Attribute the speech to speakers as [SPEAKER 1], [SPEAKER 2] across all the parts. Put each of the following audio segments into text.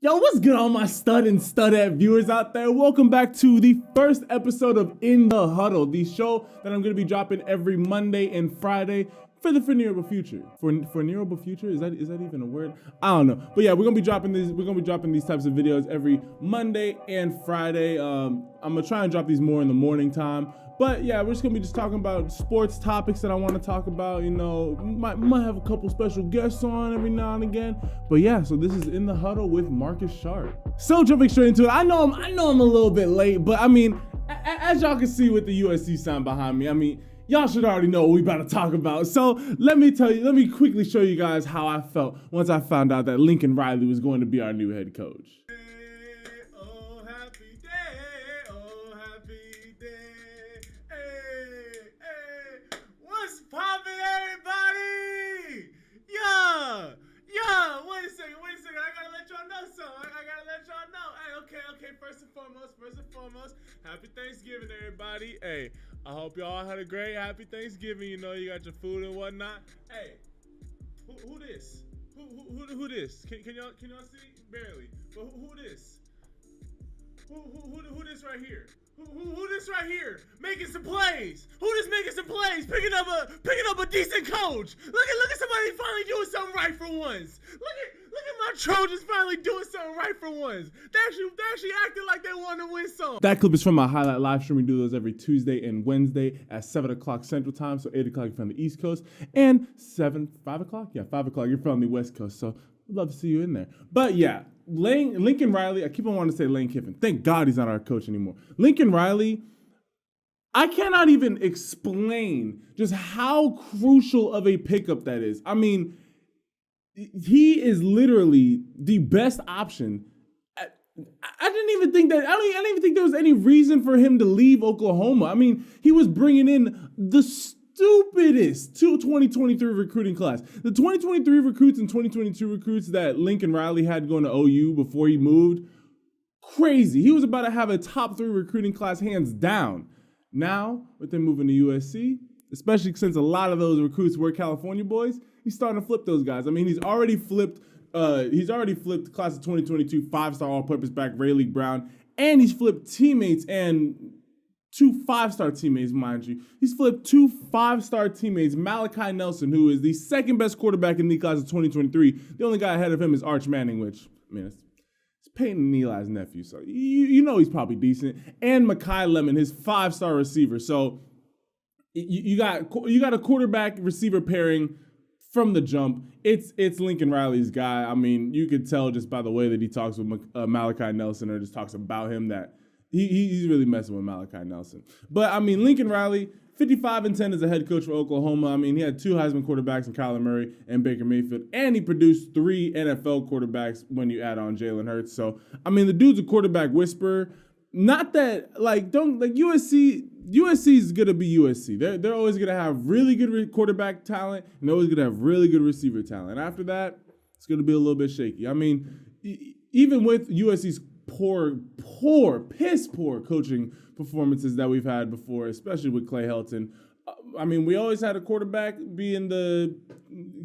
[SPEAKER 1] Yo, what's good, all my stud and studette viewers out there? Welcome back to the first episode of In The Huddle, the show that I'm going to be dropping every Monday and Friday for the foreseeable future. Foreseeable future? Is that even a word? I don't know. But yeah, we're gonna be dropping these types of videos every Monday and Friday. I'm gonna try and drop these more in the morning time. But yeah, we're just gonna be talking about sports topics that I want to talk about. You know, might have a couple special guests on every now and again. But yeah, so this is In The Huddle with Marcus Sharpe. So jumping straight into it, I know I'm a little bit late, but I mean, as y'all can see with the USC sign behind me, I mean, y'all should already know what we about to talk about. So let me quickly show you guys how I felt once I found out that Lincoln Riley was going to be our new head coach.
[SPEAKER 2] Poppin', everybody! Yeah, wait a second. I gotta let y'all know something. Okay. First and foremost, happy Thanksgiving, everybody. Hey, I hope y'all had a great happy Thanksgiving. You know, you got your food and whatnot. Hey, who this? Who this? Can y'all see? Barely. But who this? Who this right here? Who this right here? Making some plays. Who this making some plays? Picking up a decent coach. Look at somebody finally doing something right for once. Look at my Trojans finally doing something right for once. They actually acting like they want to win some.
[SPEAKER 1] That clip is from my highlight live stream. We do those every Tuesday and Wednesday at 7 o'clock Central Time. So 8 o'clock if you're on the East Coast. And 5 o'clock? Yeah, 5 o'clock. You're from the West Coast. So we'd love to see you in there. But yeah, Lincoln Riley, I keep on wanting to say Lane Kiffin. Thank God he's not our coach anymore. Lincoln Riley, I cannot even explain just how crucial of a pickup that is. I mean, he is literally the best option. I didn't even think there was any reason for him to leave Oklahoma. I mean, he was bringing in the stupidest 2023 recruiting class. The 2023 recruits and 2022 recruits that Lincoln Riley had going to OU before he moved, crazy. He was about to have a top 3 recruiting class hands down. Now, with him moving to USC, especially since a lot of those recruits were California boys, he's starting to flip those guys. I mean, he's already flipped the class of 2022 5-star all-purpose back Rayleigh Brown, and he's flipped teammates and 2 5-star teammates, mind you. He's flipped 2 5-star teammates. Malachi Nelson, who is the second best quarterback in the class of 2023. The only guy ahead of him is Arch Manning, which, I mean, it's Peyton and Eli's nephew, so you know he's probably decent. And Mekhi Lemon, his 5-star receiver. So you got a quarterback receiver pairing from the jump. It's Lincoln Riley's guy. I mean, you could tell just by the way that he talks with Malachi Nelson, or just talks about him, that he's really messing with Malachi Nelson. But I mean, Lincoln Riley, 55-10 as a head coach for Oklahoma. I mean, he had 2 Heisman quarterbacks in Kyler Murray and Baker Mayfield, and he produced 3 NFL quarterbacks when you add on Jalen Hurts. So, I mean, the dude's a quarterback whisperer. Not that, USC is going to be USC. They're always going to have really good quarterback talent, and they're always going to have really good receiver talent. After that, it's going to be a little bit shaky. I mean, even with USC's piss poor coaching performances that we've had before, especially with Clay Helton. I mean, we always had a quarterback being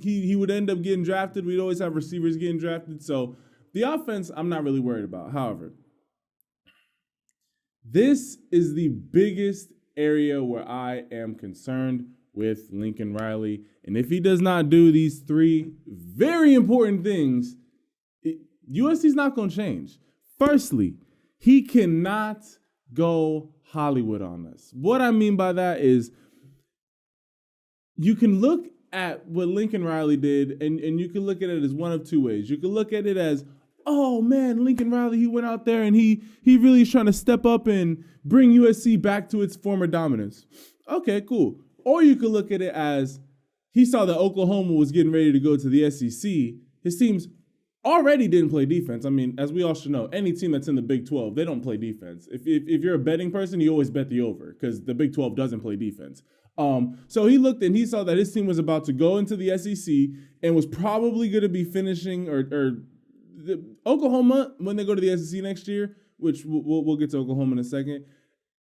[SPEAKER 1] he would end up getting drafted. We'd always have receivers getting drafted. So the offense, I'm not really worried about. However, this is the biggest area where I am concerned with Lincoln Riley. And if he does not do these 3 very important things, USC's not going to change. Firstly, he cannot go Hollywood on us. What I mean by that is, you can look at what Lincoln Riley did, and you can look at it as one of 2 ways. You can look at it as, oh man, Lincoln Riley, he went out there and he really is trying to step up and bring USC back to its former dominance. Okay, cool. Or you could look at it as, he saw that Oklahoma was getting ready to go to the SEC. His teams already didn't play defense. I mean, as we all should know, any team that's in the Big 12, they don't play defense. If you're a betting person, you always bet the over, because the Big 12 doesn't play defense. So he looked and he saw that his team was about to go into the SEC and was probably going to be finishing, Oklahoma, when they go to the SEC next year, which we'll get to Oklahoma in a second,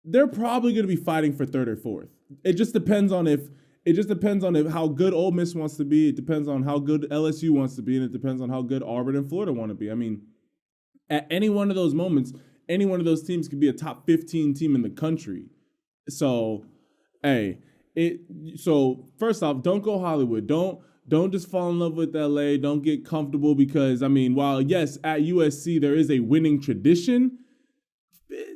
[SPEAKER 1] they're probably going to be fighting for 3rd or 4th. It just depends on how good Ole Miss wants to be. It depends on how good LSU wants to be, and it depends on how good Auburn and Florida want to be. I mean, At any one of those moments, any one of those teams could be a top 15 team in the country. So, so first off, don't go Hollywood. Don't just fall in love with LA. Don't get comfortable because, I mean, while yes, at USC there is a winning tradition,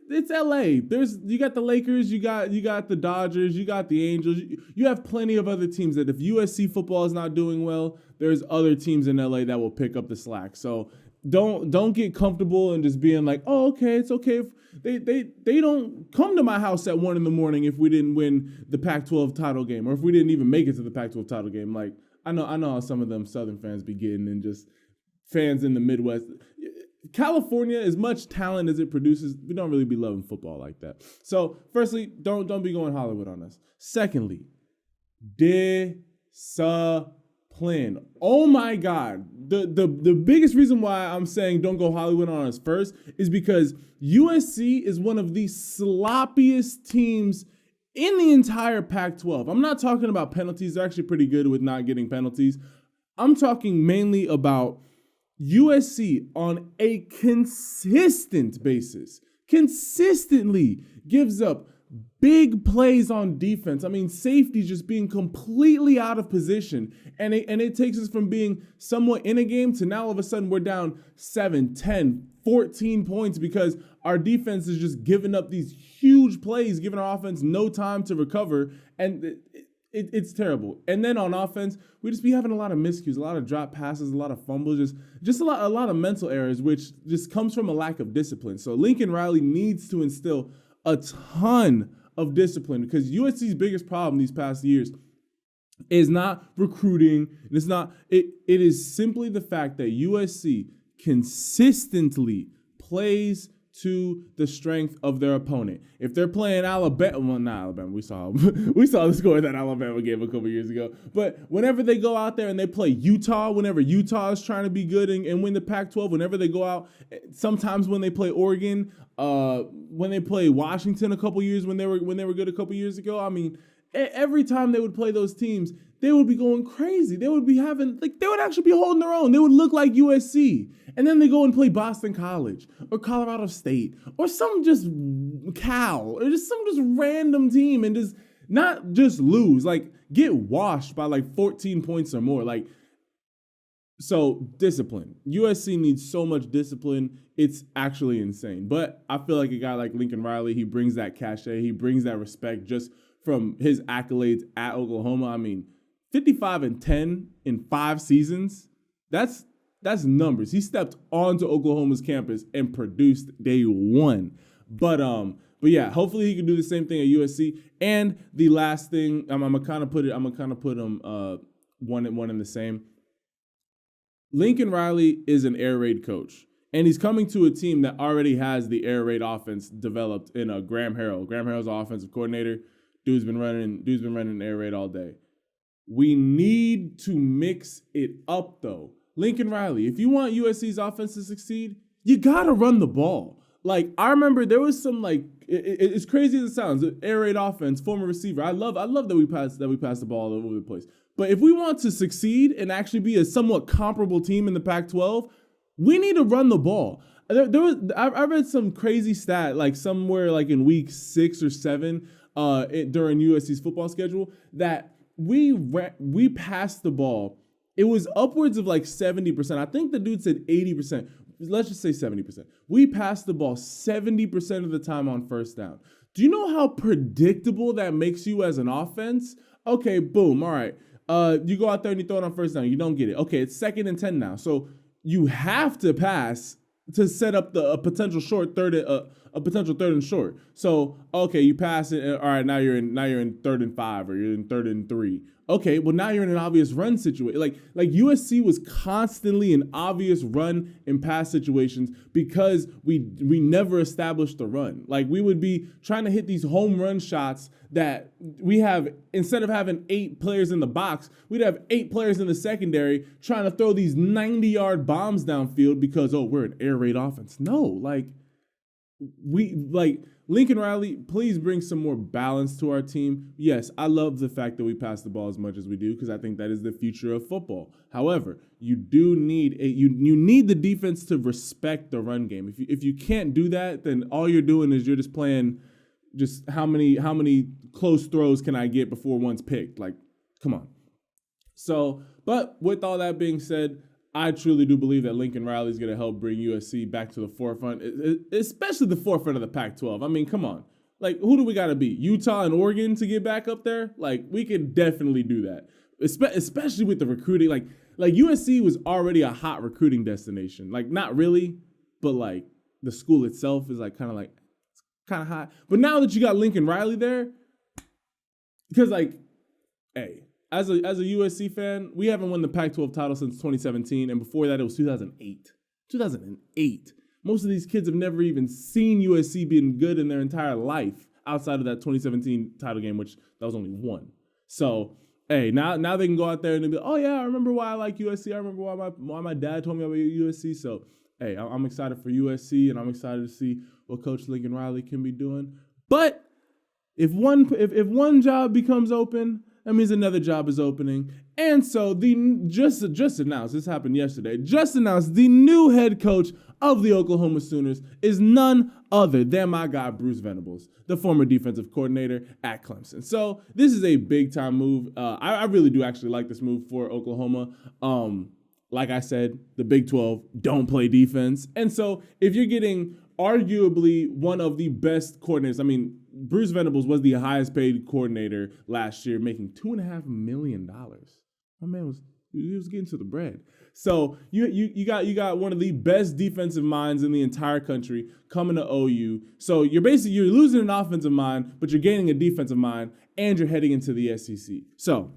[SPEAKER 1] it's LA. You got the Lakers, you got the Dodgers, you got the Angels. You have plenty of other teams that if USC football is not doing well, there's other teams in LA that will pick up the slack. So don't get comfortable and just being like, oh, okay, it's okay if they don't come to my house at 1 a.m. if we didn't win the Pac-12 title game, or if we didn't even make it to the Pac-12 title game. Like I know how some of them Southern fans be getting, and just fans in the Midwest. California, as much talent as it produces, we don't really be loving football like that. So, firstly, don't be going Hollywood on us. Secondly, discipline. Oh my God. The biggest reason why I'm saying don't go Hollywood on us first is because USC is one of the sloppiest teams in the entire Pac-12. I'm not talking about penalties. They're actually pretty good with not getting penalties. I'm talking mainly about USC on a consistent basis, consistently gives up big plays on defense. I mean, safety just being completely out of position. And it takes us from being somewhat in a game to now all of a sudden we're down 7, 10, 14 points because our defense is just giving up these huge plays, giving our offense no time to recover. And it's terrible. And then on offense, we just be having a lot of miscues, a lot of drop passes, a lot of fumbles, just a lot of mental errors, which just comes from a lack of discipline. So Lincoln Riley needs to instill a ton of discipline because USC's biggest problem these past years is not recruiting. It is simply the fact that USC consistently plays to the strength of their opponent. If they're playing Alabama, well, not Alabama, we saw the score in that Alabama game a couple years ago. But whenever they go out there and they play Utah, whenever Utah is trying to be good and win the Pac-12, whenever they go out, sometimes when they play Oregon, when they play Washington a couple years when they were good a couple years ago, I mean, every time they would play those teams, they would be going crazy. They would be they would actually be holding their own. They would look like USC. And then they go and play Boston College or Colorado State or some just Cal or just some random team and just not just lose, like get washed by like 14 points or more. Like, so discipline. USC needs so much discipline. It's actually insane. But I feel like a guy like Lincoln Riley, he brings that cachet. He brings that respect just from his accolades at Oklahoma. I mean, 55-10 in 5 seasons. That's numbers. He stepped onto Oklahoma's campus and produced day one. But yeah, hopefully he can do the same thing at USC. And the last thing, I'm gonna kind of put them one in the same. Lincoln Riley is an air raid coach, and he's coming to a team that already has the air raid offense developed in Graham Harrell. Graham Harrell's offensive coordinator. Dude's been running air raid all day. We need to mix it up though. Lincoln Riley, if you want USC's offense to succeed, you gotta run the ball. Like, I remember there was some it's crazy as it sounds, air raid offense, former receiver. I love that we pass the ball all over the place. But if we want to succeed and actually be a somewhat comparable team in the Pac-12, we need to run the ball. I read some crazy stat, like somewhere like in week 6 or 7 during USC's football schedule, that we passed the ball. It was upwards of like 70%. I think the dude said 80%. Let's just say 70%. We passed the ball 70% of the time on first down. Do you know how predictable that makes you as an offense? Okay, boom, all right. You go out there and you throw it on first down. You don't get it. Okay, it's 2nd and 10 now. So you have to pass to set up a potential third and short. So okay, you pass it. All right, now you're in 3rd and 5 or you're in 3rd and 3. Okay, well now you're in an obvious run situation. Like USC was constantly in obvious run and pass situations because we never established the run. Like, we would be trying to hit these home run shots that we have, instead of having 8 players in the box, we'd have 8 players in the secondary trying to throw these 90-yard bombs downfield because, we're an air raid offense. No, like, we like Lincoln Riley, please bring some more balance to our team. Yes, I love the fact that we pass the ball as much as we do because I think that is the future of football. However, you do need you need the defense to respect the run game. If you can't do that, then all you're doing is you're just playing just how many close throws can I get before one's picked? Like, come on. So, but with all that being said, I truly do believe that Lincoln Riley is going to help bring USC back to the forefront, especially the forefront of the Pac-12. I mean, come on. Like, who do we got to beat? Utah and Oregon to get back up there? Like, we can definitely do that, especially with the recruiting. Like USC was already a hot recruiting destination. Like, not really, but like the school itself is like kind of hot. But now that you got Lincoln Riley there, because like, hey, as a USC fan, we haven't won the Pac-12 title since 2017, and before that it was 2008. 2008. Most of these kids have never even seen USC being good in their entire life outside of that 2017 title game, which that was only one. So, hey, now they can go out there and be like, oh yeah, I remember why I like USC. I remember why my dad told me about USC. So, hey, I'm excited for USC, and I'm excited to see what Coach Lincoln Riley can be doing. But if one job becomes open, that means another job is opening. And so just announced, this happened yesterday, just announced the new head coach of the Oklahoma Sooners is none other than my guy, Bruce Venables, the former defensive coordinator at Clemson. So this is a big time move. I really do actually like this move for Oklahoma. Like I said, the Big 12 don't play defense. And so if you're getting arguably one of the best coordinators, I mean, Bruce Venables was the highest paid coordinator last year, making $2.5 million. My man was getting to the bread. So you got one of the best defensive minds in the entire country coming to OU. So you're losing an offensive mind, but you're gaining a defensive mind, and you're heading into the SEC. So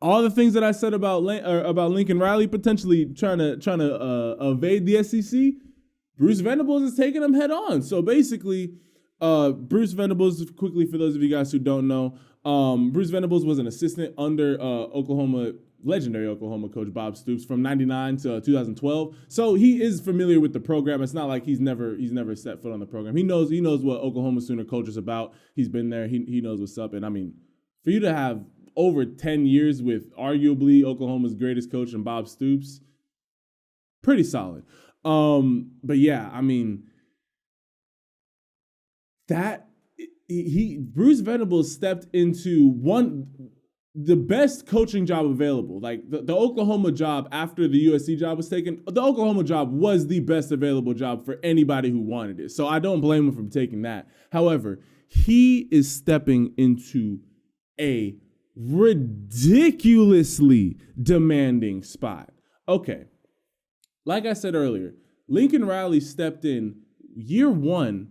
[SPEAKER 1] all the things that I said about Lincoln Riley potentially trying to evade the SEC, Bruce Venables is taking them head on. So basically, Bruce Venables, quickly for those of you guys who don't know, Bruce Venables was an assistant under legendary Oklahoma coach Bob Stoops from 99 to 2012. So he is familiar with the program. It's not like he's never set foot on the program. He knows what Oklahoma Sooner culture is about. He's been there. He knows what's up. And I mean, for you to have over 10 years with arguably Oklahoma's greatest coach and Bob Stoops, pretty solid. But yeah, I mean, Bruce Venables stepped into the best coaching job available. Like the Oklahoma job after the USC job was taken, the Oklahoma job was the best available job for anybody who wanted it. So I don't blame him for taking that. However, he is stepping into a ridiculously demanding spot. Okay. Like I said earlier, Lincoln Riley stepped in year one,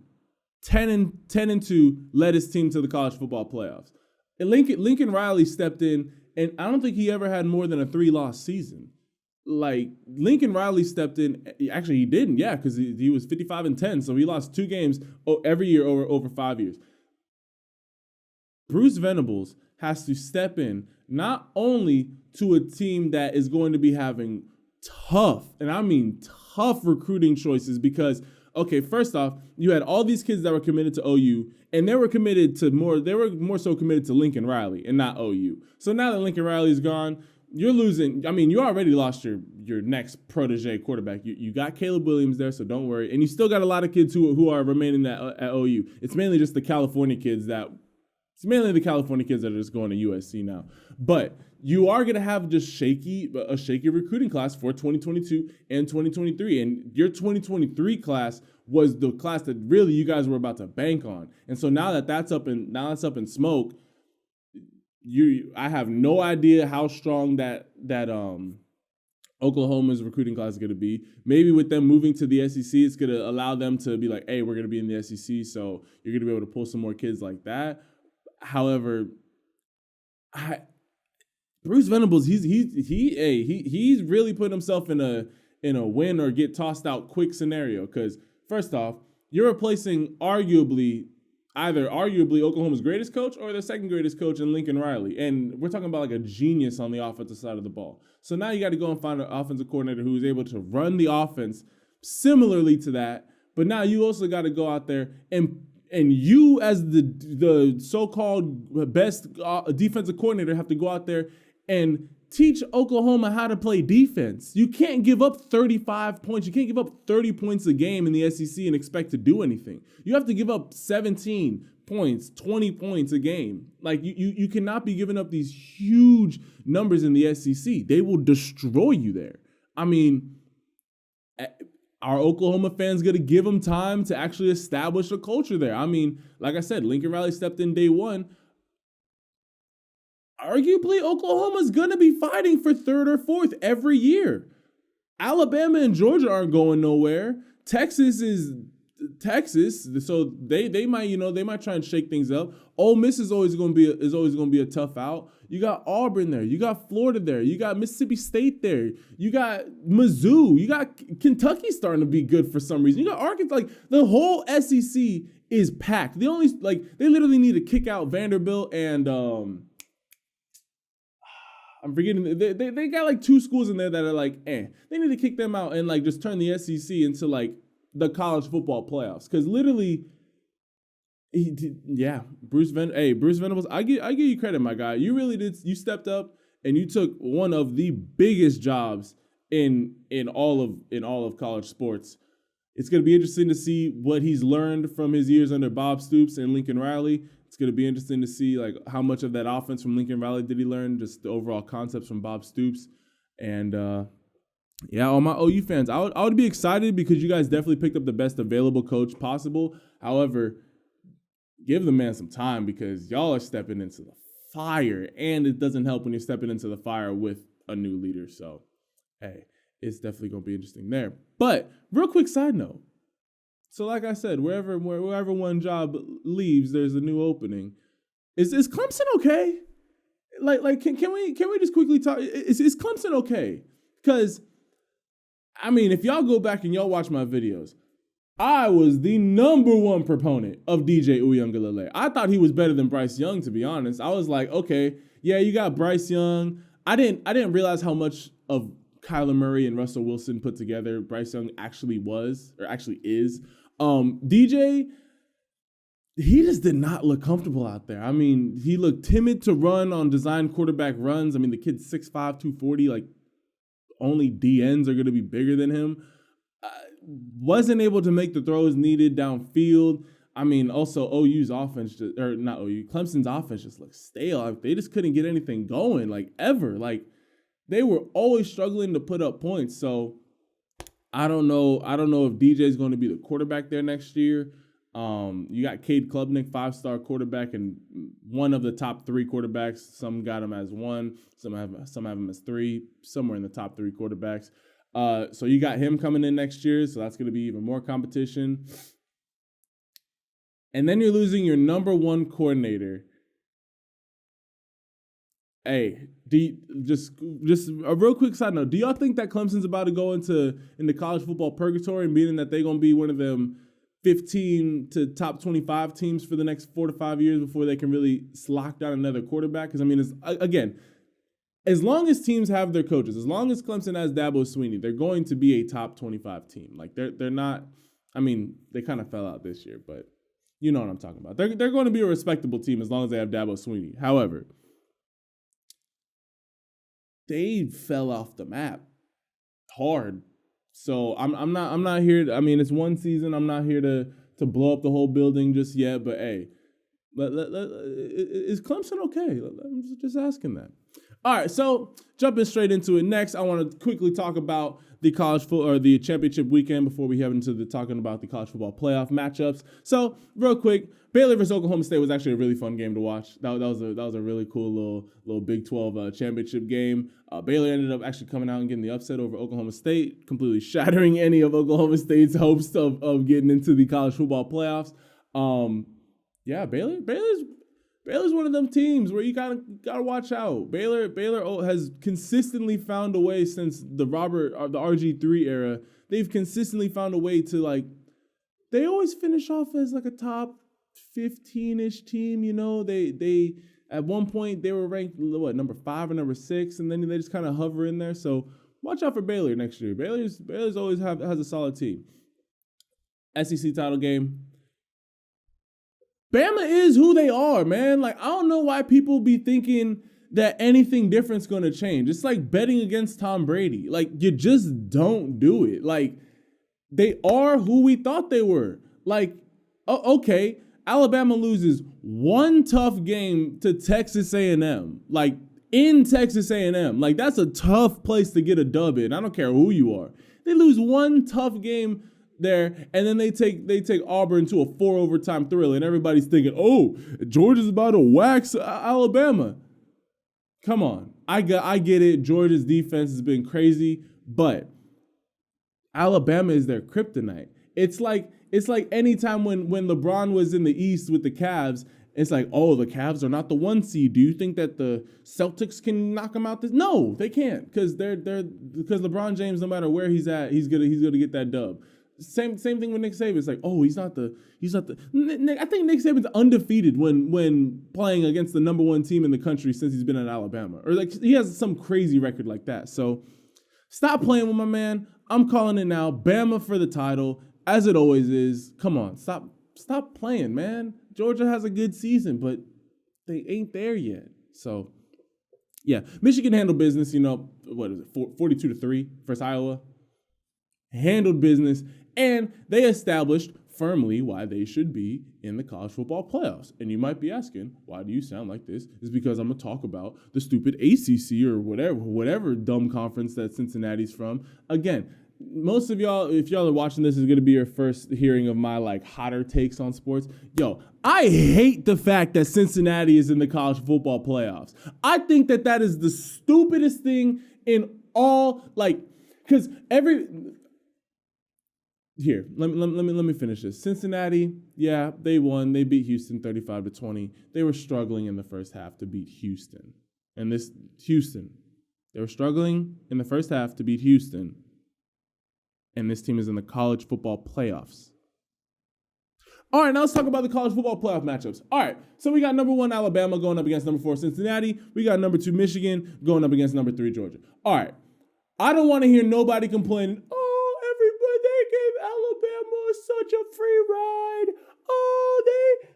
[SPEAKER 1] 10-2, led his team to the college football playoffs. And Lincoln Riley stepped in, and I don't think he ever had more than a 3-loss season. Like, Lincoln Riley stepped in, actually he didn't, yeah, because he was 55-10, so he lost 2 games every year over 5 years. Bruce Venables has to step in not only to a team that is going to be having tough, and I mean tough recruiting choices because, okay, first off, you had all these kids that were committed to OU, and they were more so committed to Lincoln Riley and not OU. So now that Lincoln Riley is gone, you're losing. I mean, you already lost your next protege quarterback. You got Caleb Williams there, so don't worry. And you still got a lot of kids who are remaining at OU. It's mainly just the California kids that are just going to USC now. But you are going to have just a shaky recruiting class for 2022 and 2023. And your 2023 class was the class that really you guys were about to bank on. And so now that's up in smoke, I have no idea how strong that Oklahoma's recruiting class is going to be. Maybe with them moving to the SEC, it's going to allow them to be like, hey, we're going to be in the SEC, so you're going to be able to pull some more kids like that. However, Bruce Venables, he's really put himself in a win or get tossed out quick scenario. Because first off, you're replacing arguably Oklahoma's greatest coach or their second greatest coach in Lincoln Riley, and we're talking about like a genius on the offensive side of the ball. So now you got to go and find an offensive coordinator who is able to run the offense similarly to that, But now you also got to go out there and you as the so-called best defensive coordinator have to go out there and teach Oklahoma how to play defense. You can't give up 35 points. You can't give up 30 points a game in the SEC and expect to do anything. You have to give up 17 points, 20 points a game. Like you cannot be giving up these huge numbers in the SEC. They will destroy you there. I mean, are Oklahoma fans going to give them time to actually establish a culture there? I mean, like I said, Lincoln Riley stepped in day one. Arguably, Oklahoma's going to be fighting for third or fourth every year. Alabama and Georgia aren't going nowhere. Texas is Texas, so they might try and shake things up. Ole Miss is always going to be a tough out. You got Auburn there. You got Florida there. You got Mississippi State there. You got Mizzou. You got Kentucky starting to be good for some reason. You got Arkansas. Like the whole SEC is packed. They literally need to kick out Vanderbilt and I'm forgetting. They got like two schools in there that are like, They need to kick them out and like just turn the SEC into like the college football playoffs. Because literally, Bruce Venables. I give you credit, my guy. You really did. You stepped up and you took one of the biggest jobs in all of college sports. It's going to be interesting to see what he's learned from his years under Bob Stoops and Lincoln Riley. It's going to be interesting to see like how much of that offense from Lincoln Riley did he learn, just the overall concepts from Bob Stoops. And all my OU fans, I would be excited because you guys definitely picked up the best available coach possible. However, give the man some time because y'all are stepping into the fire, and it doesn't help when you're stepping into the fire with a new leader. So, hey, it's definitely going to be interesting there. But real quick side note. So like I said, wherever one job leaves, there's a new opening. Is Clemson okay? Like can we just quickly talk? Is Clemson okay? Because I mean, if y'all go back and y'all watch my videos, I was the number one proponent of DJ Uiagalelei. I thought he was better than Bryce Young, to be honest. I was like, okay, yeah, you got Bryce Young. I didn't realize how much of Kyler Murray and Russell Wilson put together Bryce Young actually is. DJ, he just did not look comfortable out there. I mean, he looked timid to run on design quarterback runs. I mean, the kid's 6'5", 240, like only DNs are going to be bigger than him. Wasn't able to make the throws needed downfield. I mean, also Clemson's offense just looked stale. Like, they just couldn't get anything going, like ever. Like they were always struggling to put up points. So I don't know if DJ is going to be the quarterback there next year. You got Cade Klubnik, 5-star quarterback, and one of the top 3 quarterbacks. Some got him as 1, some have him as 3, somewhere in the top 3 quarterbacks. So you got him coming in next year, so that's going to be even more competition. And then you're losing your number 1 coordinator. Hey, just a real quick side note. Do y'all think that Clemson's about to go into college football purgatory, meaning that they're going to be one of them 15 to top 25 teams for the next 4 to 5 years before they can really lock down another quarterback? Because, I mean, as long as teams have their coaches, as long as Clemson has Dabo Swinney, they're going to be a top 25 team. Like, they're not – I mean, they kind of fell out this year, but you know what I'm talking about. They're going to be a respectable team as long as they have Dabo Swinney. However, they fell off the map hard. So I'm not here. I mean, it's one season. I'm not here to blow up the whole building just yet. But hey, is Clemson okay? I'm just asking that. All right, so jumping straight into it. Next, I want to quickly talk about the the championship weekend before we head into talking about the college football playoff matchups. So real quick, Baylor versus Oklahoma State was actually a really fun game to watch. That was a really cool little Big 12 championship game. Baylor ended up actually coming out and getting the upset over Oklahoma State, completely shattering any of Oklahoma State's hopes of getting into the college football playoffs. Baylor's one of them teams where you gotta watch out. Baylor has consistently found a way since the RG3 era. They've consistently found a way to, like, they always finish off as like a top 15-ish team. You know, they at one point they were ranked number 5 or number 6, and then they just kind of hover in there. So watch out for Baylor next year. Baylor's always has a solid team. SEC title game. Bama is who they are, man. Like, I don't know why people be thinking that anything different's going to change. It's like betting against Tom Brady. Like, you just don't do it. Like, they are who we thought they were. Like, okay, Alabama loses one tough game to Texas A&M. Like, in Texas A&M. Like, that's a tough place to get a dub in. I don't care who you are. They lose one tough game there, and then they take Auburn to a 4 overtime thriller, and everybody's thinking, oh, Georgia's about to wax Alabama. Come on. I get it. Georgia's defense has been crazy, but Alabama is their kryptonite. It's like anytime when LeBron was in the East with the Cavs, it's like, oh, the Cavs are not the 1 seed. Do you think that the Celtics can knock them out? No, they can't, because because LeBron James, no matter where he's at, he's gonna get that dub. Same thing with Nick Saban. It's like, oh, he's not the. I think Nick Saban's undefeated when playing against the number 1 team in the country since he's been at Alabama, or like he has some crazy record like that. So stop playing with my man. I'm calling it now. Bama for the title, as it always is. Come on, stop playing, man. Georgia has a good season, but they ain't there yet. So yeah, Michigan handled business. What is it? 42-3 versus Iowa. Handled business. And they established firmly why they should be in the college football playoffs. And you might be asking, why do you sound like this? It's because I'm going to talk about the stupid ACC or whatever dumb conference that Cincinnati's from. Again, most of y'all, if y'all are watching this, is going to be your first hearing of my hotter takes on sports. Yo, I hate the fact that Cincinnati is in the college football playoffs. I think that is the stupidest thing in all, because Here, let me finish this. Cincinnati, yeah, they won. They beat Houston 35-20. They were struggling in the first half to beat Houston. And they were struggling in the first half to beat Houston. And this team is in the college football playoffs. All right, now let's talk about the college football playoff matchups. All right, so we got number 1 Alabama going up against number 4 Cincinnati. We got number 2 Michigan going up against number 3 Georgia. All right, I don't want to hear nobody complaining, Alabama is such a free ride. Oh,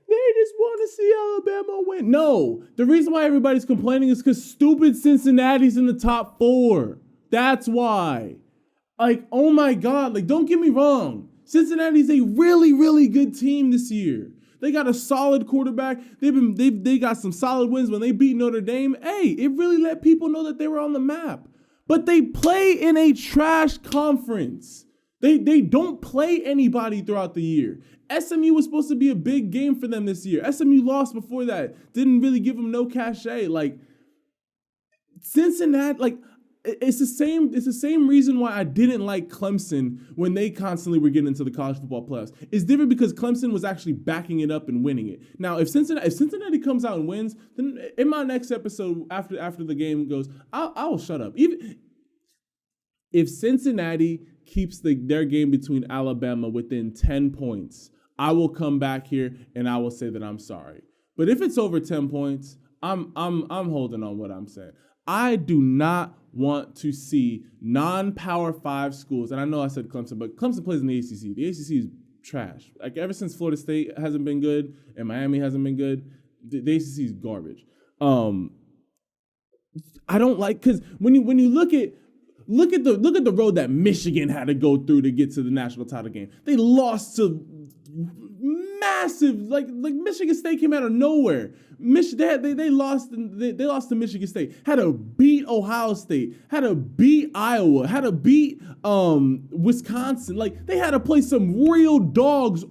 [SPEAKER 1] they just want to see Alabama win. No, the reason why everybody's complaining is because stupid Cincinnati's in the top 4. That's why. Oh my God, don't get me wrong. Cincinnati's a really, really good team this year. They got a solid quarterback. They got some solid wins when they beat Notre Dame. Hey, it really let people know that they were on the map. But they play in a trash conference. They don't play anybody throughout the year. SMU was supposed to be a big game for them this year. SMU lost before that. Didn't really give them no cachet. Cincinnati, it's the same reason why I didn't like Clemson when they constantly were getting into the college football playoffs. It's different because Clemson was actually backing it up and winning it. Now, if Cincinnati comes out and wins, then in my next episode after the game goes, I will shut up. Even if Cincinnati keeps their game between Alabama within 10 points, I will come back here and I will say that I'm sorry. But if it's over 10 points, I'm holding on what I'm saying. I do not want to see non-Power 5 schools, and I know I said Clemson, but Clemson plays in the ACC. The ACC is trash. Ever since Florida State hasn't been good and Miami hasn't been good, the ACC is garbage. I don't like, because when you look at the road that Michigan had to go through to get to the national title game. They lost to massive, like Michigan State came out of nowhere. They lost to Michigan State. Had to beat Ohio State. Had to beat Iowa. Had to beat Wisconsin. They had to play some real dogs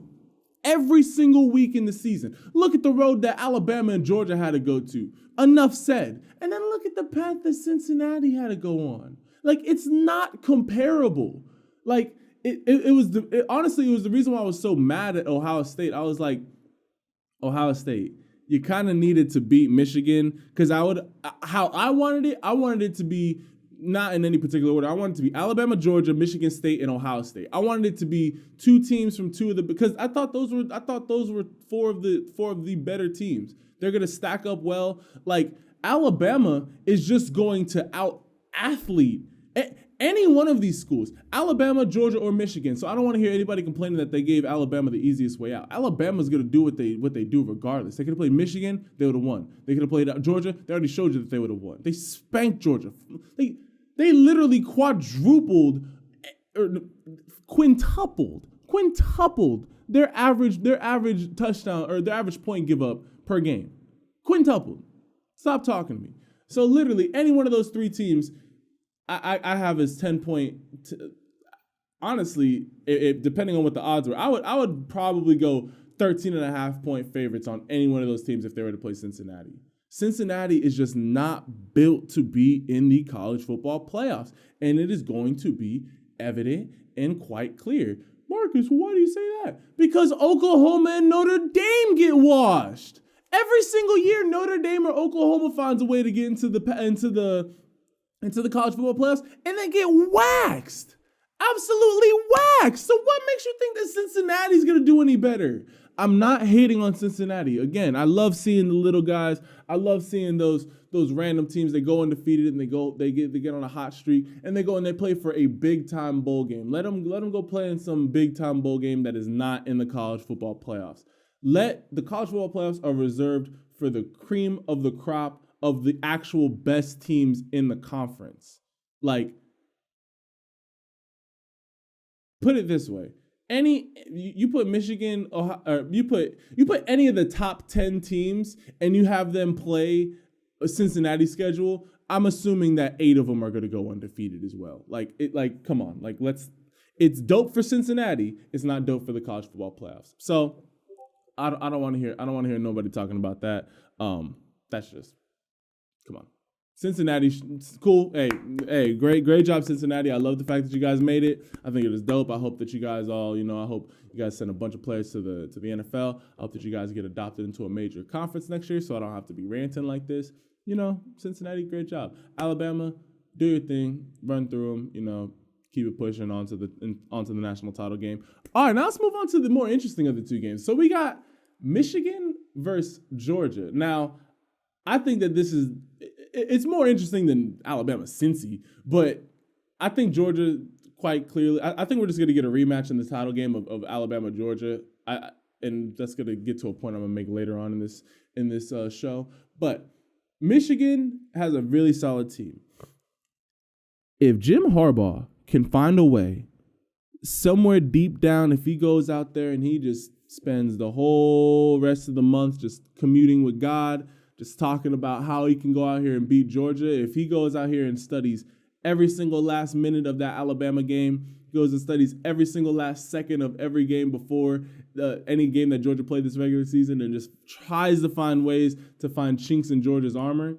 [SPEAKER 1] every single week in the season. Look at the road that Alabama and Georgia had to go to. Enough said. And then look at the path that Cincinnati had to go on. It's not comparable. Honestly, it was the reason why I was so mad at Ohio State. I was like, Ohio State, you kind of needed to beat Michigan, because I wanted it to be not in any particular order. I wanted it to be Alabama, Georgia, Michigan State, and Ohio State. I wanted it to be 2 teams from 2 of the, because I thought those were 4 of the better teams. They're gonna stack up well. Alabama is just going to out athlete Any one of these schools, Alabama, Georgia, or Michigan. So I don't want to hear anybody complaining that they gave Alabama the easiest way out. Alabama's going to do what they do regardless. They could have played Michigan, they would have won. They could have played Georgia, they already showed you that they would have won. They spanked Georgia. They literally quadrupled, or quintupled their average touchdown or their average point give up per game. Quintupled. Stop talking to me. So literally any one of those three teams, I have as 10-point. Honestly, depending on what the odds were, I would probably go 13.5-point favorites on any one of those teams if they were to play Cincinnati. Cincinnati is just not built to be in the college football playoffs, and it is going to be evident and quite clear. Marcus, why do you say that? Because Oklahoma and Notre Dame get washed. Every single year, Notre Dame or Oklahoma finds a way to get into the college football playoffs, and they get waxed. Absolutely waxed. So what makes you think that Cincinnati's going to do any better? I'm not hating on Cincinnati. Again, I love seeing the little guys. I love seeing those random teams. They go undefeated and they get on a hot streak, and they go and they play for a big time bowl game. Let them go play in some big time bowl game that is not in the college football playoffs. The college football playoffs are reserved for the cream of the crop of the actual best teams in the conference. Like, put it this way. You put Michigan, or you put any of the top 10 teams and you have them play a Cincinnati schedule, I'm assuming that 8 of them are going to go undefeated as well. Come on. It's dope for Cincinnati. It's not dope for the college football playoffs. So I don't want to hear nobody talking about that. That's just, come on. Cincinnati, cool. Hey, great job, Cincinnati. I love the fact that you guys made it. I think it is dope. I hope that you guys all, I hope you guys send a bunch of players to the NFL. I hope that you guys get adopted into a major conference next year so I don't have to be ranting like this. Cincinnati, great job. Alabama, do your thing, run through them, keep it pushing onto the national title game. All right, now let's move on to the more interesting of the two games. So we got Michigan versus Georgia. Now, I think that it's more interesting than Alabama-Cincy, but I think Georgia quite clearly, I think we're just going to get a rematch in the title game of Alabama-Georgia, and that's going to get to a point I'm going to make later on in this show. But Michigan has a really solid team. If Jim Harbaugh can find a way, somewhere deep down, if he goes out there and he just spends the whole rest of the month just commuting with God, just talking about how he can go out here and beat Georgia. If he goes out here and studies every single last minute of that Alabama game, goes and studies every single last second of every game before any game that Georgia played this regular season, and just tries to find ways to find chinks in Georgia's armor,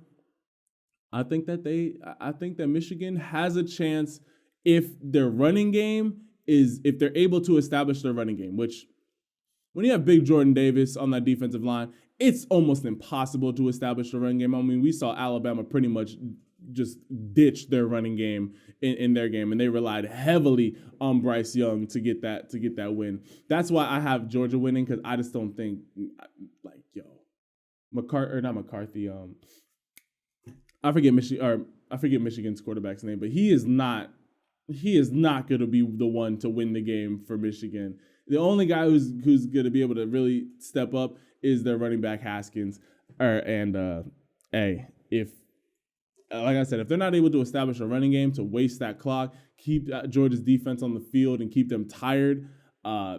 [SPEAKER 1] I think that Michigan has a chance if their running game if they're able to establish their running game, which when you have big Jordan Davis on that defensive line, it's almost impossible to establish a run game. I mean, we saw Alabama pretty much just ditch their running game in their game, and they relied heavily on Bryce Young to get that win. That's why I have Georgia winning, because I just don't think not McCarthy. I forget Michigan's quarterback's name, but he is not going to be the one to win the game for Michigan. The only guy who's going to be able to really step up is their running back Haskins. Like I said, if they're not able to establish a running game to waste that clock, keep Georgia's defense on the field and keep them tired, I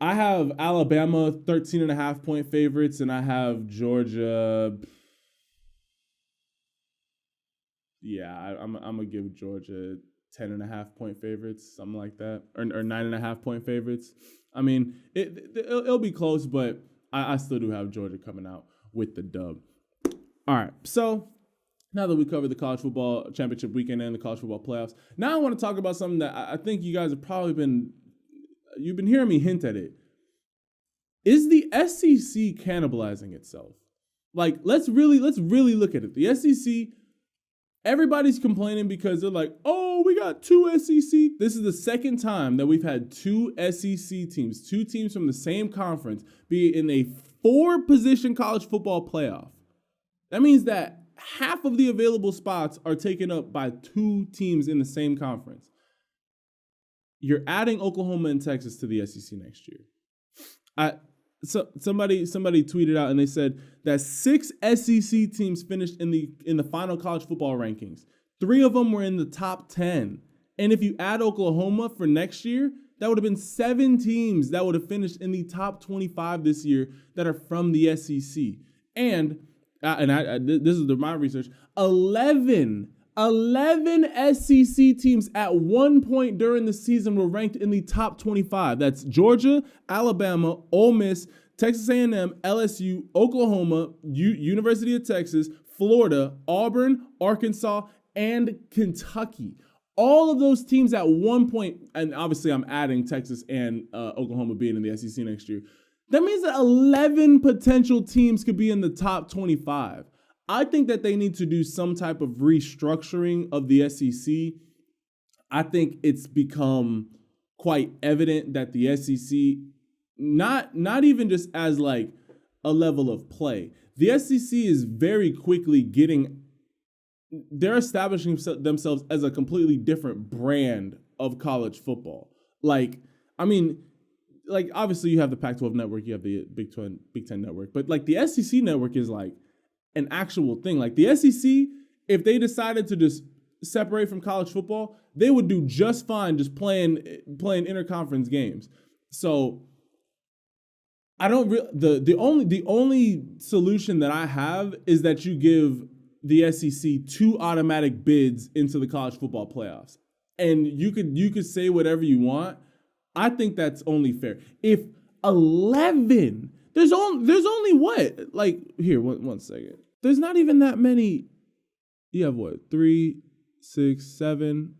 [SPEAKER 1] have Alabama 13.5-point favorites, and I have Georgia. Yeah, I'm gonna give Georgia 10.5-point favorites, something like that, or 9.5-point favorites. I mean, it'll be close, but I still do have Georgia coming out with the dub. All right, so now that we covered the college football championship weekend and the college football playoffs, now I want to talk about something that I think you guys have probably you've been hearing me hint at it. Is the SEC cannibalizing itself? Like, let's really look at it. The SEC, everybody's complaining because they're like, oh, we got 2 SEC. This is the second time that we've had 2 SEC teams, 2 teams from the same conference, be in a 4-position college football playoff. That means that half of the available spots are taken up by 2 teams in the same conference. You're adding Oklahoma and Texas to the SEC next year. Somebody tweeted out and they said that 6 SEC teams finished in the final college football rankings. 3 of them were in the top 10. And if you add Oklahoma for next year, that would have been 7 teams that would have finished in the top 25 this year that are from the SEC. And this is my research, 11 SEC teams at one point during the season were ranked in the top 25. That's Georgia, Alabama, Ole Miss, Texas A&M, LSU, Oklahoma, University of Texas, Florida, Auburn, Arkansas, and Kentucky. All of those teams at one point, and obviously I'm adding Texas and Oklahoma being in the SEC next year. That means that 11 potential teams could be in the top 25. I think that they need to do some type of restructuring of the SEC. I think it's become quite evident that the SEC, not even just as like a level of play, the SEC is very quickly they're establishing themselves as a completely different brand of college football. Like, I mean, like obviously you have the Pac-12 network, you have the Big Ten network, but like the SEC network is like an actual thing. Like the SEC, if they decided to just separate from college football, they would do just fine just playing interconference games. So I don't the only solution that I have is that you give the SEC 2 automatic bids into the college football playoffs. And you could say whatever you want. I think that's only fair. If 11, there's only what? Like, here, one second. There's not even that many. You have what? 3, 6, 7,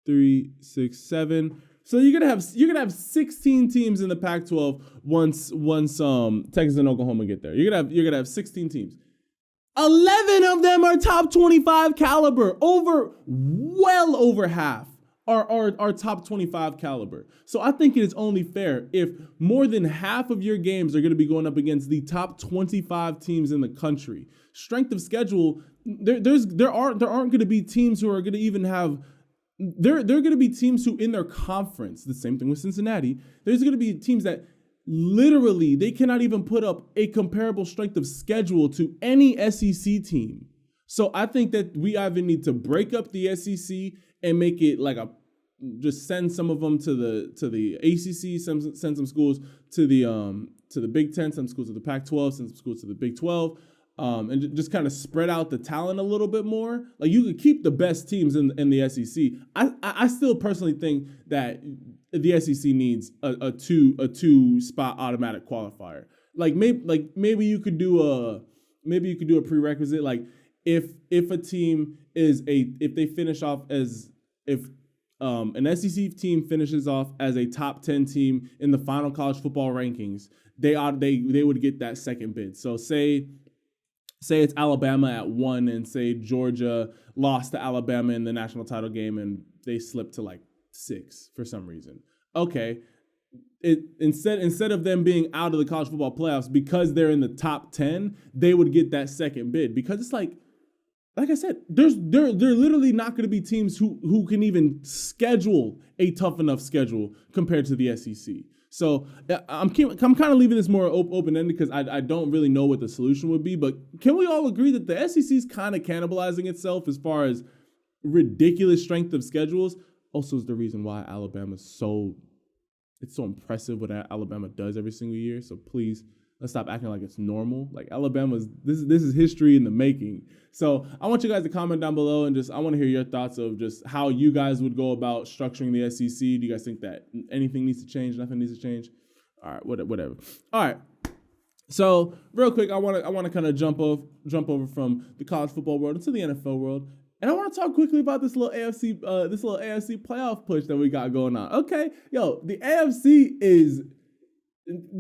[SPEAKER 1] 3, 6, 7. So you're gonna have 16 teams in the Pac-12 once Texas and Oklahoma get there. You're gonna have 16 teams. 11 of them are top 25 caliber. Well over half are top 25 caliber. So I think it is only fair if more than half of your games are going to be going up against the top 25 teams in the country. Strength of schedule, there aren't going to be teams who are going to even have. There are going to be teams who in their conference, the same thing with Cincinnati, there's going to be teams that literally they cannot even put up a comparable strength of schedule to any SEC team. So I think that we either need to break up the SEC and make it like just send some of them to the ACC, send some schools to the Big Ten, some schools to the Pac-12, send some schools to the Big 12. And just kind of spread out the talent a little bit more. Like you could keep the best teams in the SEC. I still personally think that the SEC needs a two spot automatic qualifier. Maybe you could do a prerequisite. Like if a team if they finish off as if an SEC team finishes off as a top 10 team in the final college football rankings, they would get that second bid. So say it's Alabama at 1 and say Georgia lost to Alabama in the national title game and they slipped to like 6 for some reason. Okay. Instead of them being out of the college football playoffs because they're in the top 10, they would get that second bid because it's like I said, they're literally not going to be teams who can even schedule a tough enough schedule compared to the SEC. So I'm kind of leaving this more open-ended because I don't really know what the solution would be. But can we all agree that the SEC is kind of cannibalizing itself as far as ridiculous strength of schedules? Also is the reason why Alabama's so impressive what Alabama does every single year. So please, let's stop acting like it's normal. Like Alabama's, this is history in the making. So I want you guys to comment down below and I want to hear your thoughts of just how you guys would go about structuring the SEC. Do you guys think that anything needs to change? Nothing needs to change? All right, whatever. All right. So real quick, I want to kind of jump over from the college football world into the NFL world. And I want to talk quickly about this little AFC playoff push that we got going on. Okay, the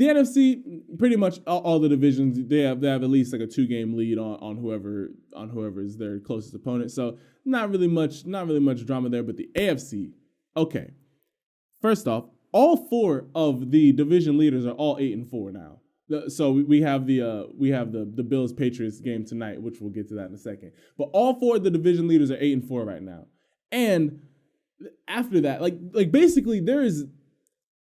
[SPEAKER 1] NFC, pretty much all the divisions, they have at least like a 2-game lead on whoever is their closest opponent. So not really much drama there. But the AFC, okay. First off, all 4 of the division leaders are all 8-4 now. So we have the Bills Patriots game tonight, which we'll get to that in a second. But all four of the division leaders are 8-4 right now, and after that, like basically there is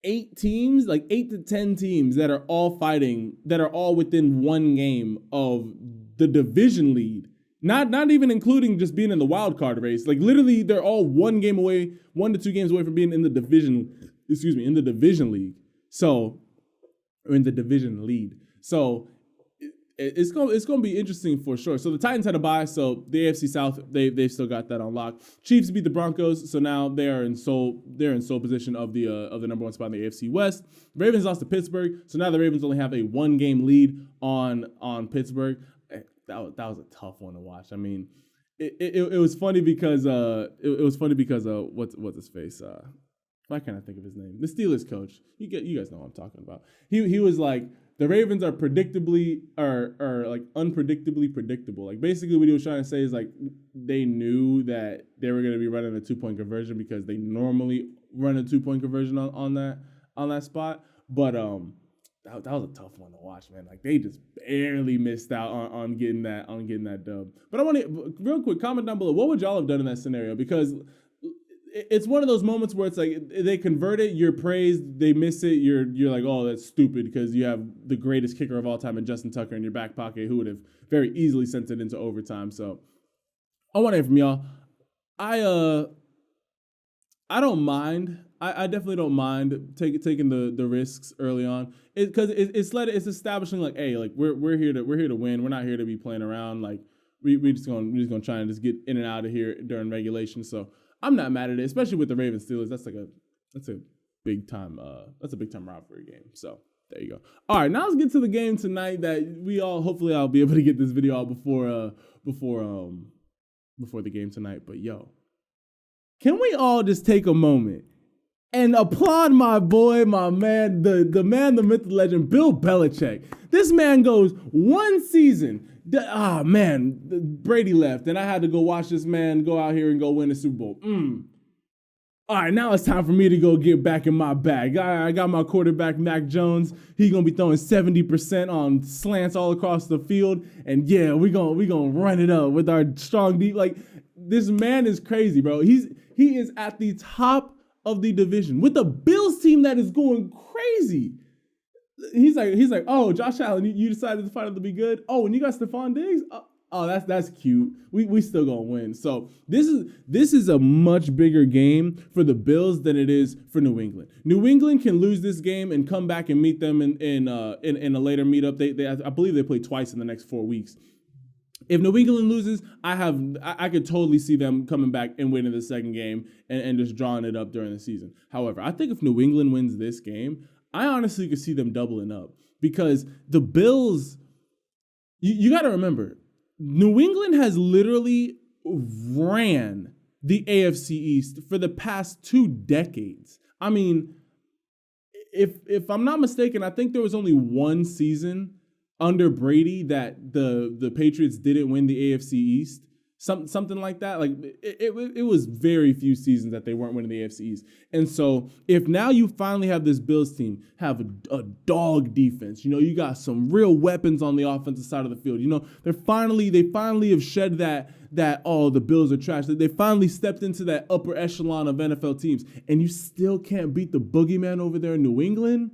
[SPEAKER 1] 8 teams, like 8 to 10 teams that are all fighting, that are all within one game of the division lead. Not even including just being in the wild card race. Like literally, they're all 1 game away, 1 to 2 games away from being in the division. In the division league. So, or in the division lead. So it's gonna be interesting for sure. So the Titans had a bye, so the AFC South they've still got that on lock. Chiefs beat the Broncos, so now they're in sole position of the number 1 spot in the AFC West. Ravens lost to Pittsburgh, so now the Ravens only have a 1-game lead on Pittsburgh. That was a tough one to watch. I mean, it was funny because what's his face? Why can't I think of his name? The Steelers coach. You guys know what I'm talking about. He was like, the Ravens are unpredictably predictable. Like basically what he was trying to say is like they knew that they were going to be running a 2-point conversion because they normally run a 2-point conversion on that spot. But that was a tough one to watch, man. Like they just barely missed out on getting that dub. But I want to real quick comment down below. What would y'all have done in that scenario? Because it's one of those moments where it's like they convert it, you're praised, they miss it, you're like, oh, that's stupid because you have the greatest kicker of all time in Justin Tucker in your back pocket who would have very easily sent it into overtime. So I want to hear from y'all. I don't mind. I definitely don't mind taking the risks early on because it's establishing like, hey, like we're here to win. We're not here to be playing around. Like we're just gonna try and just get in and out of here during regulation. So I'm not mad at it, especially with the Ravens Steelers. That's a big time rivalry game. So there you go. All right, now let's get to the game tonight that hopefully I'll be able to get this video out before the game tonight. But yo, can we all just take a moment and applaud my boy, my man, the man, the myth, the legend, Bill Belichick. This man goes one season. Brady left, and I had to go watch this man go out here and go win the Super Bowl. All right, now it's time for me to go get back in my bag. I got my quarterback, Mac Jones. He's going to be throwing 70% on slants all across the field. And yeah, we're gonna run it up with our strong deep. Like, this man is crazy, bro. He is at the top of the division with a Bills team that is going crazy. He's like, oh, Josh Allen, you decided to finally be good. Oh, and you got Stephon Diggs. Oh, that's cute. We still gonna win. So this is a much bigger game for the Bills than it is for New England. New England can lose this game and come back and meet them in a later meetup. I believe they play twice in the next 4 weeks. If New England loses, I could totally see them coming back and winning the second game and just drawing it up during the season. However, I think if New England wins this game, I honestly could see them doubling up because the Bills, you got to remember, New England has literally ran the AFC East for the past 2 decades. I mean, if I'm not mistaken, I think there was only one season under Brady that the Patriots didn't win the AFC East. Something like that. Like it was very few seasons that they weren't winning the AFC East. And so if now you finally have this Bills team have a dog defense, you got some real weapons on the offensive side of the field. They finally have shed that oh, the Bills are trash. They finally stepped into that upper echelon of NFL teams, and you still can't beat the boogeyman over there in New England.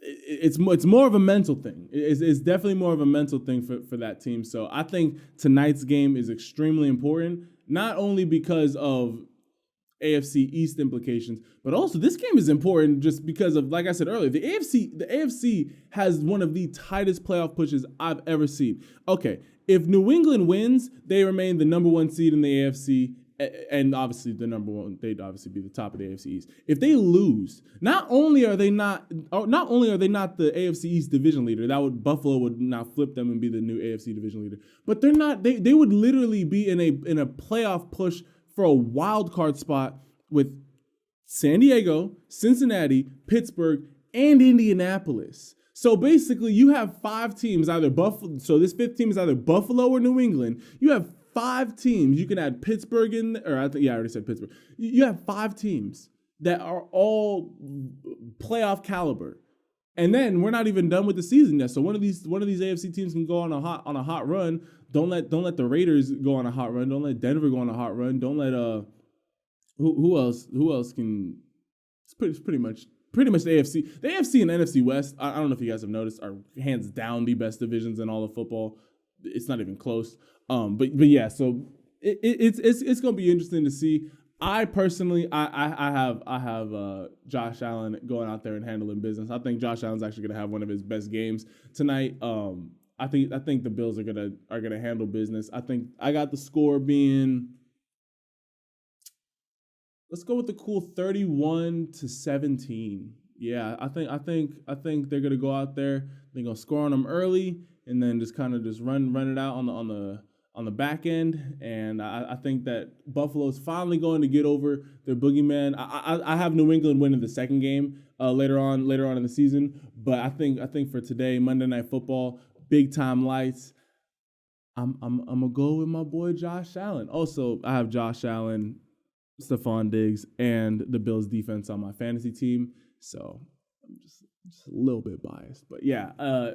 [SPEAKER 1] It's more of a mental thing. It's definitely more of a mental thing for that team. So I think tonight's game is extremely important, not only because of AFC East implications, but also this game is important just because of, like I said earlier, the AFC has one of the tightest playoff pushes I've ever seen. Okay, if New England wins, they remain the number 1 seed in the AFC. And obviously the number 1, they'd obviously be the top of the AFC East. If they lose, not only are they not the AFC East division leader, Buffalo would now flip them and be the new AFC division leader. But they're not. They would literally be in a playoff push for a wild card spot with San Diego, Cincinnati, Pittsburgh, and Indianapolis. So basically, you have 5 teams, either Buffalo. So this 5th team is either Buffalo or New England. You have 5 teams. You can add Pittsburgh in, or I already said Pittsburgh. You have 5 teams that are all playoff caliber. And then we're not even done with the season yet. So one of these AFC teams can go on a hot run. Don't let the Raiders go on a hot run. Don't let Denver go on a hot run. Don't let who else can? It's pretty much the AFC. The AFC and NFC West. I don't know if you guys have noticed, are hands down the best divisions in all of football. It's not even close. But yeah. So it's gonna be interesting to see. I personally, I have Josh Allen going out there and handling business. I think Josh Allen's actually gonna have one of his best games tonight. I think the Bills are gonna handle business. I think I got the score being, let's go with the cool 31-17. Yeah, I think they're gonna go out there. They're gonna score on them early and then just kind of just run it out on the back end, and I think that Buffalo's finally going to get over their boogeyman. I have New England winning the second game later on in the season, but I think for today, Monday Night Football, big time lights, I'm gonna go with my boy Josh Allen. Also, I have Josh Allen, Stephon Diggs, and the Bills defense on my fantasy team, so I'm just a little bit biased, but yeah. I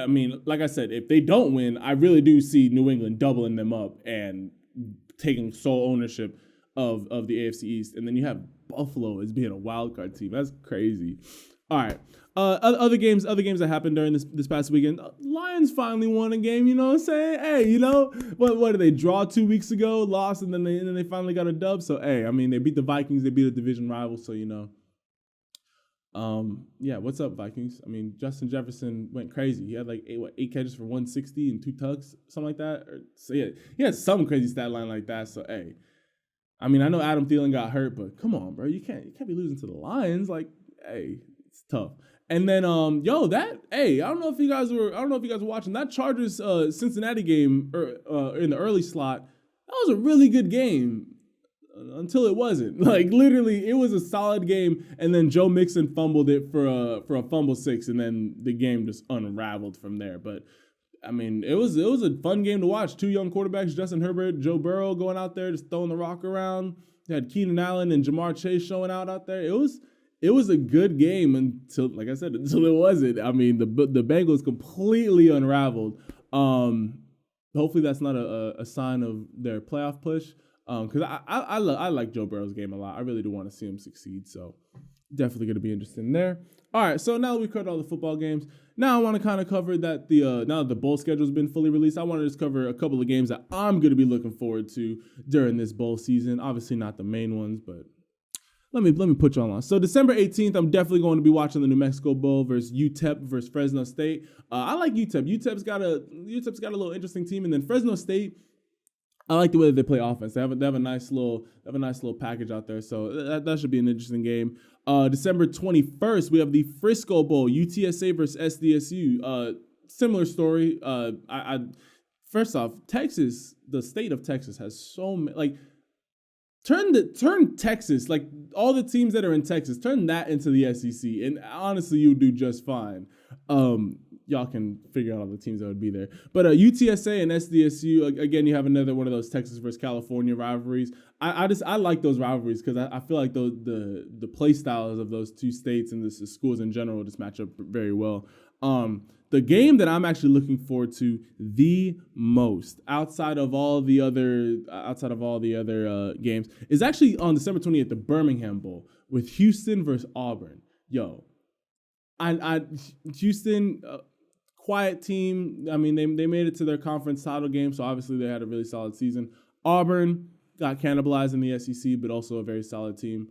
[SPEAKER 1] mean, like I said, if they don't win, I really do see New England doubling them up and taking sole ownership of the AFC East. And then you have Buffalo as being a wild card team. That's crazy. All right. Other games that happened during this past weekend. Lions finally won a game. You know what I'm saying? Hey, you know what did they draw 2 weeks ago? Lost, and then they finally got a dub. So hey, I mean, they beat the Vikings. They beat a division rival. So you know. Yeah, what's up, Vikings? I mean, Justin Jefferson went crazy. He had like 8 catches for 160 and 2 tugs, something like that. So yeah, he had some crazy stat line like that. So hey, I mean, I know Adam Thielen got hurt, but come on, bro, you can't be losing to the Lions. Like, hey, it's tough. And then I don't know if you guys were watching that Chargers Cincinnati game in the early slot. That was a really good game. Until it wasn't. Like literally, it was a solid game, and then Joe Mixon fumbled it for a fumble 6, and then the game just unraveled from there. But I mean, it was a fun game to watch. 2 young quarterbacks, Justin Herbert, Joe Burrow, going out there just throwing the rock around. You had Keenan Allen and Jamar Chase showing out there. It was a good game until, like I said, until it wasn't. I mean, the Bengals completely unraveled. Hopefully that's not a sign of their playoff push. Because I like Joe Burrow's game a lot. I really do want to see him succeed. So definitely going to be interested in there. All right, so now that we've covered all the football games, now I want to kind of cover that now that the bowl schedule has been fully released, I want to just cover a couple of games that I'm going to be looking forward to during this bowl season. Obviously not the main ones, but let me put you on. So December 18th, I'm definitely going to be watching the New Mexico Bowl versus UTEP versus Fresno State. I like UTEP. UTEP's got a little interesting team, and then Fresno State, I like the way that they play offense. They have a nice little package out there. So that should be an interesting game. December 21st, we have the Frisco Bowl, UTSA versus SDSU. Similar story. First off, Texas, the state of Texas has so many, like, turn Texas, like all the teams that are in Texas, turn that into the SEC, and honestly, you'll do just fine. Y'all can figure out all the teams that would be there. But UTSA and SDSU, again, you have another one of those Texas versus California rivalries. I like those rivalries because I feel like the play styles of those two states and the schools in general just match up very well. The game that I'm actually looking forward to the most, outside of all the other games, is actually on December 28th, the Birmingham Bowl with Houston versus Auburn. Yo, Houston. Quiet team. I mean, they made it to their conference title game, so obviously they had a really solid season. Auburn got cannibalized in the SEC, but also a very solid team.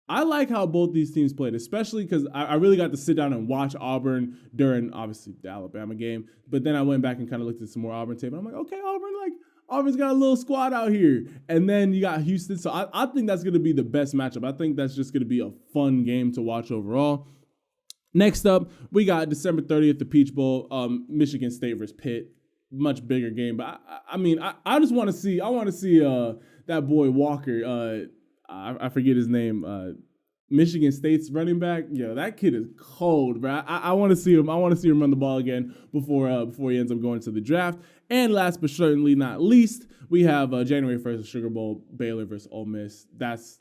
[SPEAKER 1] I like how both these teams played, especially because I really got to sit down and watch Auburn during, obviously, the Alabama game. But then I went back and kind of looked at some more Auburn tape, and I'm like, okay, Auburn's got a little squad out here. And then you got Houston. So I think that's going to be the best matchup. I think that's just going to be a fun game to watch overall. Next up, we got December 30th, the Peach Bowl, Michigan State versus Pitt. Much bigger game, but I just want to see. I want to see that boy Walker. I forget his name. Michigan State's running back. Yo, that kid is cold, bro. I want to see him. I want to see him run the ball again before he ends up going to the draft. And last but certainly not least, we have January 1st, the Sugar Bowl, Baylor versus Ole Miss. That's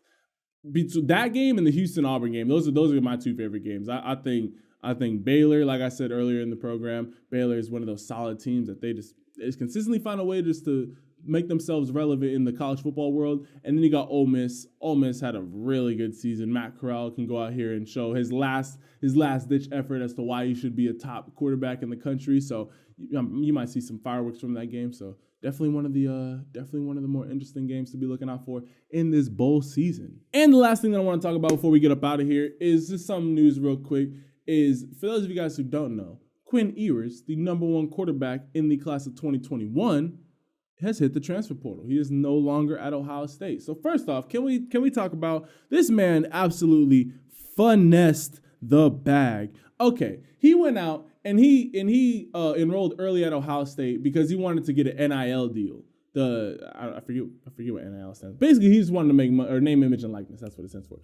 [SPEAKER 1] between that game and the Houston Auburn game. Those are my two favorite games. I think I think Baylor, like I said earlier in the program, Baylor is one of those solid teams that they just consistently find a way just to make themselves relevant in the college football world. And then you got Ole Miss. Ole Miss had a really good season. Matt Corral can go out here and show his last ditch effort as to why he should be a top quarterback in the country. So you might see some fireworks from that game. So definitely one of the more interesting games to be looking out for in this bowl season. And the last thing that I want to talk about before we get up out of here is just some news real quick. Is for those of you guys who don't know, Quinn Ewers, the number one quarterback in the class of 2021, has hit the transfer portal. He is no longer at Ohio State. So first off, can we talk about this man absolutely finessed the bag. Okay, he went out and he enrolled early at Ohio State because he wanted to get an NIL deal. I forget what NIL stands. Basically, he just wanted to make money, or name, image, and likeness. That's what it stands for.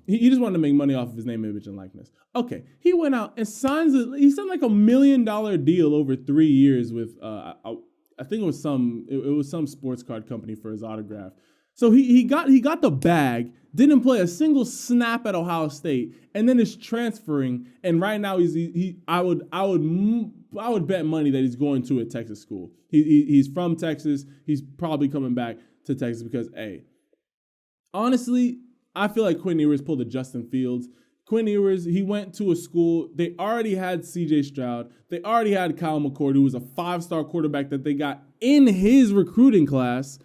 [SPEAKER 1] He just wanted to make money off of his name, image, and likeness. Okay, he went out and signed like $1 million deal over 3 years with I think it was some sports card company for his autograph. So he got the bag, didn't play a single snap at Ohio State, and then is transferring. And right now I would bet money that he's going to a Texas school. He's from Texas. He's probably coming back to Texas because, honestly, I feel like Quinn Ewers pulled a Justin Fields. Quinn Ewers, he went to a school. They already had C.J. Stroud. They already had Kyle McCord, who was a 5-star quarterback that they got in his recruiting class.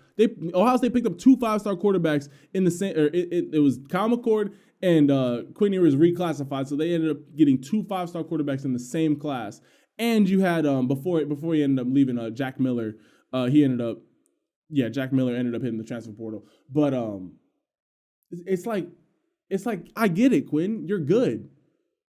[SPEAKER 1] Ohio State picked up 2 5-star quarterbacks in the same. It was Kyle McCord and Quinn Ewers reclassified, so they ended up getting 2 5-star quarterbacks in the same class. And you had before he ended up leaving Jack Miller, Jack Miller ended up hitting the transfer portal. But it's like I get it, Quinn, you're good,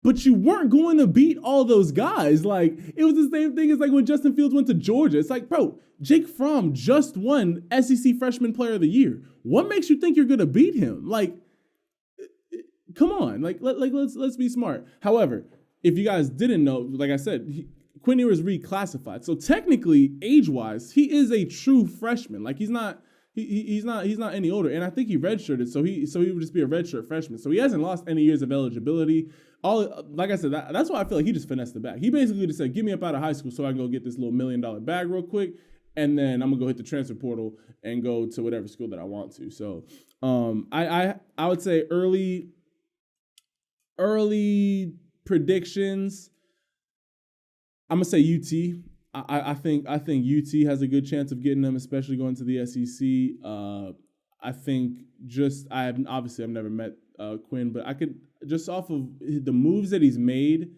[SPEAKER 1] but you weren't going to beat all those guys. Like, it was the same thing as like when Justin Fields went to Georgia. It's like, bro, Jake Fromm just won SEC Freshman Player of the Year. What makes you think you're going to beat him? Like, come on, let's be smart. However, if you guys didn't know, like I said, Quinn Ewers reclassified. So technically, age-wise, he is a true freshman. Like, he's not any older. And I think he redshirted, so he would just be a redshirt freshman. So he hasn't lost any years of eligibility. Like I said, that's why I feel like he just finessed the bag. He basically just said, "Get me up out of high school so I can go get this little $1 million bag real quick, and then I'm gonna go hit the transfer portal and go to whatever school that I want to." So I would say early predictions, I'm gonna say UT. I think UT has a good chance of getting them, especially going to the SEC. I think I've never met Quinn, but I could, just off of the moves that he's made,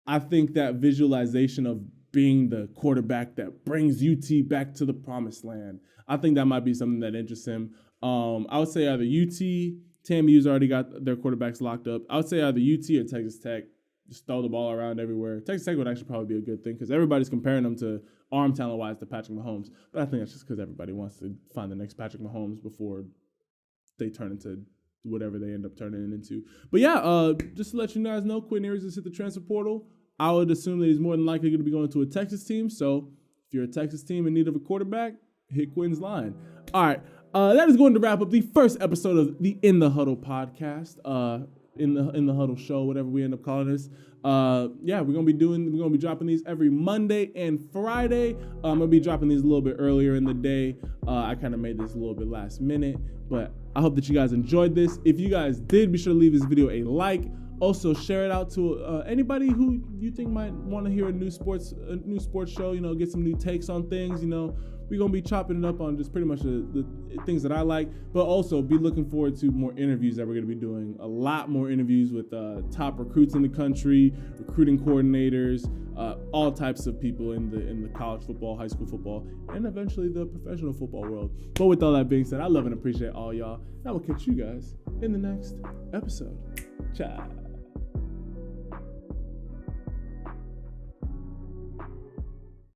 [SPEAKER 1] I think that visualization of being the quarterback that brings UT back to the promised land, I think that might be something that interests him. I would say either UT, TAMU's already got their quarterbacks locked up. I would say either UT or Texas Tech. Just throw the ball around everywhere. Texas Tech would actually probably be a good thing because everybody's comparing them to arm talent-wise to Patrick Mahomes. But I think that's just because everybody wants to find the next Patrick Mahomes before they turn into whatever they end up turning into. But yeah, just to let you guys know, Quinn Ewers has hit the transfer portal. I would assume that he's more than likely going to be going to a Texas team. So if you're a Texas team in need of a quarterback, hit Quinn's line. All right, that is going to wrap up the first episode of the In The Huddle podcast. In the Huddle show, whatever we end up calling this. We're gonna be dropping these every Monday and Friday. I'm gonna be dropping these a little bit earlier in the day. I kind of made this a little bit last minute, but I hope that you guys enjoyed this. If you guys did, be sure to leave this video a like. Also, share it out to anybody who you think might want to hear a new sports show. Get some new takes on things. We're going to be chopping it up on just pretty much the things that I like, but also be looking forward to more interviews that we're going to be doing. A lot more interviews with top recruits in the country, recruiting coordinators, all types of people in the college football, high school football, and eventually the professional football world. But with all that being said, I love and appreciate all y'all. And I will catch you guys in the next episode. Ciao.